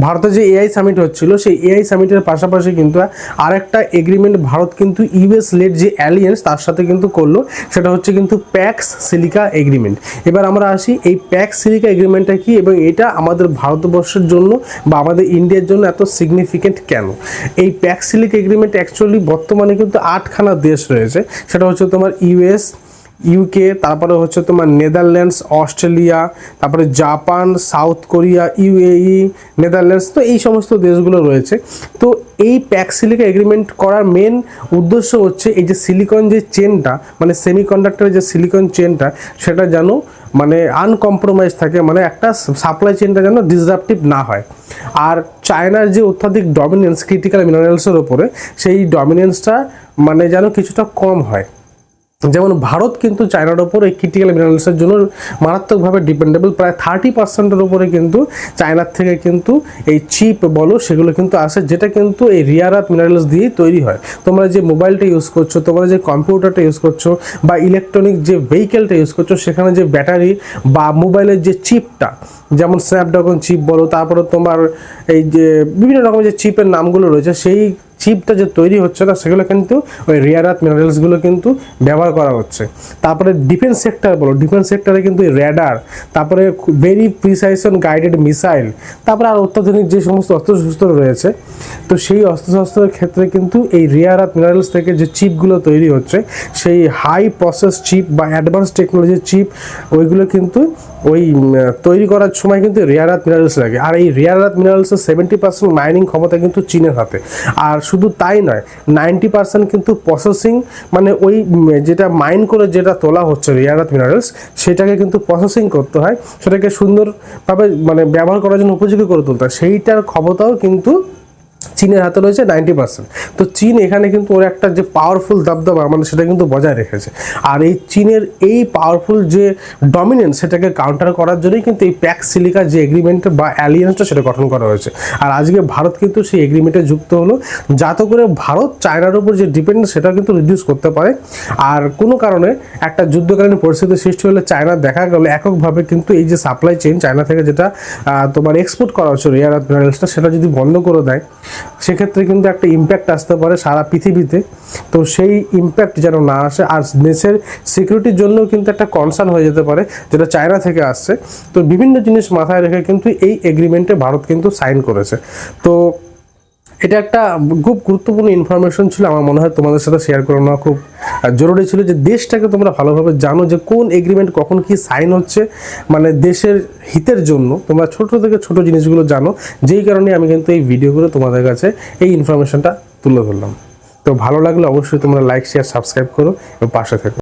ভারতে যে AI summit হচ্ছিল সেই এআই সামিটের পাশাপাশি কিন্তু আরেকটা এগ্রিমেন্ট ভারত কিন্তু ইউএস লেড যে অ্যালিয়েন্স তার সাথে কিন্তু করলো, সেটা হচ্ছে কিন্তু প্যাক্স সিলিকা এগ্রিমেন্ট। এবার আমরা আসি এই প্যাক্স সিলিকা এগ্রিমেন্টটা কি এবং এটা আমাদের ভারতবর্ষের জন্য বা আমাদের ইন্ডিয়ার জন্য এত সিগনিফিকেন্ট কেন। এই প্যাক্স সিলিকা এগ্রিমেন্ট অ্যাকচুয়ালি বর্তমানে কিন্তু 8খানা দেশ রয়েছে, সেটা হচ্ছে তোমার ইউএস, ইউকে, তারপরে হচ্ছে তোমার নেদারল্যান্ডস, অস্ট্রেলিয়া, তারপরে Japan, south Korea, UAE, Netherlands, তো এই সমস্ত দেশগুলো রয়েছে। তো এই প্যাক্স সিলিকা এগ্রিমেন্ট করার মেন উদ্দেশ্য হচ্ছে এই যে সিলিকন যে চেনটা, মানে সেমিকন্ডাক্টরের যে সিলিকন চেনটা, সেটা যেন মানে আনকম্প্রোমাইজ থাকে, মানে একটা সাপ্লাই চেনটা যেন ডিসরাপটিভ না হয়। আর চায়নার যে অত্যাধিক ডমিনেন্স ক্রিটিক্যাল মিনারেলসের ওপরে, সেই ডমিনেন্সটা মানে যেন কিছুটা কম হয়। যেমন ভারত কিন্তু চায়নার ওপর এই ক্রিটিক্যাল মিনারেলসের জন্য মারাত্মকভাবে ডিপেন্ডেবল, প্রায় 30%-এর উপরে কিন্তু চায়নার থেকে কিন্তু এই চিপ বলো সেগুলো কিন্তু আসে, যেটা কিন্তু এই রিয়ার আর্থ মিনারেলস দিয়েই তৈরি হয়। তোমরা যে মোবাইলটা ইউজ করছো, তোমরা যে কম্পিউটারটা ইউজ করছো বা ইলেকট্রনিক যে ভেহিকেলটা ইউজ করছো, সেখানে যে ব্যাটারি বা মোবাইলের যে চিপটা, যেমন স্ন্যাপড্রাগন চিপ বলো, তারপরে তোমার এই যে বিভিন্ন রকমের যে চিপের নামগুলো রয়েছে, সেই চিপটা যে তৈরি হচ্ছে না সেগুলো কিন্তু ওই রিয়ার আর্থ মিনারেলসগুলো কিন্তু ব্যবহার করা হচ্ছে। তারপরে ডিফেন্স সেক্টর বলো, ডিফেন্স সেক্টরে কিন্তু র্যাডার, তারপরে ভেরি প্রিসাইশন গাইডেড মিসাইল, তারপরে আর অত্যাধুনিক যে সমস্ত অস্ত্রশস্ত্র রয়েছে, তো সেই অস্ত্রশস্ত্রের ক্ষেত্রে কিন্তু এই রিয়ার আর্থ মিনারেলস থেকে যে চিপগুলো তৈরি হচ্ছে, সেই হাই প্রসেস চিপ বা অ্যাডভান্স টেকনোলজির চিপ, ওইগুলো কিন্তু ওই তৈরি করার সময় কিন্তু রিয়ার আর্থ মিনারেলস লাগে। আর এই রিয়ার আর্থ মিনারেলসের 70% মাইনিং ক্ষমতা কিন্তু চীনের হাতে। আর শুধু তাই নয়, 90% কিন্তু প্রসেসিং, মানে ওই যেটা মাইন করে যেটা তোলা হচ্ছে রিয়ার আর্থ মিনারেলস, সেটাকে কিন্তু প্রসেসিং করতে হয়, সেটাকে সুন্দরভাবে মানে ব্যবহার করার জন্য উপযোগী করে তুলতে হয়, সেইটার ক্ষমতাও কিন্তু চীনের হাতে রয়েছে 90%। তো চীন এখানে কিন্তু ওর একটা যে পাওয়ারফুল দবদবা মানে সেটা কিন্তু বজায় রেখেছে। আর এই চীনের এই পাওয়ারফুল যে ডমিনেন্স, সেটাকে কাউন্টার করার জন্যই কিন্তু এই প্যাক্স সিলিকা যে এগ্রিমেন্ট বা অ্যালিয়েন্সটা সেটা গঠন করা হয়েছে। আর আজকে ভারত কিন্তু সেই এগ্রিমেন্টে যুক্ত হলো, যাতে করে ভারত চায়নার উপর যে ডিপেন্ডেন্স সেটা কিন্তু রিডিউস করতে পারে। আর কোনো কারণে একটা যুদ্ধকালীন পরিস্থিতি সৃষ্টি হলে চায়না দেখা গেল এককভাবে কিন্তু এই যে সাপ্লাই চেইন চায়না থেকে যেটা তোমার এক্সপোর্ট করা হচ্ছে রিয়ার আর্থ মিনারেলসটা, সেটা যদি বন্ধ করে দেয়, সেক্ষেত্রে কিন্তু একটা ইম্প্যাক্ট আসতে পারে সারা পৃথিবীতে। তো সেই ইম্প্যাক্ট যেন না আসে, আর দেশের সিকিউরিটির জন্য কিন্তু একটা কনসার্ন হয়ে যেতে পারে, যেটা চায়না থেকে আসছে। তো বিভিন্ন জিনিস মাথায় রেখে কিন্তু এই এগ্রিমেন্টে ভারত কিন্তু সাইন করেছে। তো এটা একটা খুব গুরুত্বপূর্ণ ইনফরমেশন ছিল, আমার মনে হয় তোমাদের সাথে শেয়ার করে নেওয়া খুব জরুরি ছিল, যে দেশটাকে তোমরা ভালোভাবে জানো যে কোন এগ্রিমেন্ট কখন কি সাইন হচ্ছে, মানে দেশের হিতের জন্য তোমরা ছোট থেকে ছোট জিনিসগুলো জানো। যেই কারণে আমি কিন্তু এই ভিডিওগুলো তোমাদের কাছে এই ইনফরমেশনটা তুলে ধরলাম। তো ভালো লাগলে অবশ্যই তোমরা লাইক, শেয়ার, সাবস্ক্রাইব করো এবং পাশে থেকো।